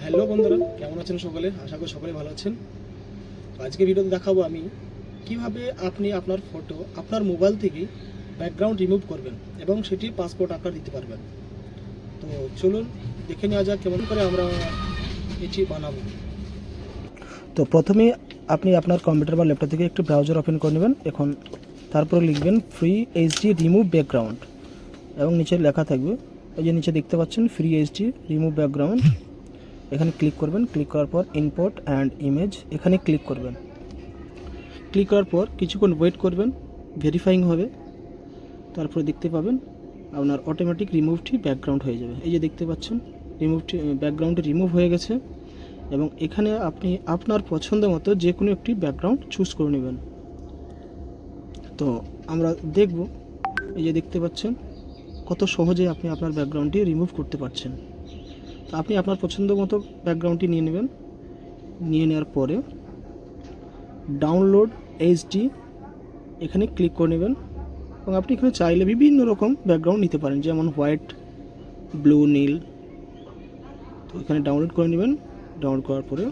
Hello বন্ধুরা, কেমন আছেন সকলে? আশা করি সকলে ভালো আছেন। তো আজকে ভিডিওতে দেখাবো আমি কিভাবে আপনি আপনার ফটো আপনার মোবাইল থেকে ব্যাকগ্রাউন্ড রিমুভ করবেন এবং সেটি পাসপোর্ট আকার দিতে পারবেন। তো চলুন দেখে নেওয়া যাক কেমন করে আমরা এটি বানাবো। তো প্রথমে আপনি আপনার কম্পিউটার বা ল্যাপটপ থেকে একটি ব্রাউজার ওপেন করে নেবেন। এখন তারপরে লিখবেন ফ্রি এইচডি রিমুভ ব্যাকগ্রাউন্ড এবং নিচে লেখা থাকবে, এই যে নিচে দেখতে পাচ্ছেন ফ্রি এইচডি রিমুভ ব্যাকগ্রাউন্ড। এখানে ক্লিক করবেন। ক্লিক করার পর ইম্পোর্ট অ্যান্ড ইমেজ এখানে ক্লিক করবেন। ক্লিক করার পর কিছুক্ষণ ওয়েট করবেন, ভেরিফাইং হবে। তারপরে দেখতে পাবেন আপনার অটোমেটিক রিমুভটি ব্যাকগ্রাউন্ড হয়ে যাবে। এই যে দেখতে পাচ্ছেন রিমুভটি ব্যাকগ্রাউন্ডটি রিমুভ হয়ে গেছে এবং এখানে আপনি আপনার পছন্দ মতো যে কোনো একটি ব্যাকগ্রাউন্ড চুজ করে নেবেন। তো আমরা দেখব, এই যে দেখতে পাচ্ছেন কত সহজে আপনি আপনার ব্যাকগ্রাউন্ডটি রিমুভ করতে পারছেন। তো আপনি আপনার পছন্দ মতো ব্যাকগ্রাউন্ডটি নিয়ে নেবেন। নিয়ে নেওয়ার পরে ডাউনলোড এইচডি এখানে ক্লিক করে নেবেন এবং আপনি এখানে চাইলে বিভিন্ন রকম ব্যাকগ্রাউন্ড নিতে পারেন, যেমন হোয়াইট, ব্লু, নীল। তো এখানে ডাউনলোড করে নেবেন। ডাউনলোড করার পরে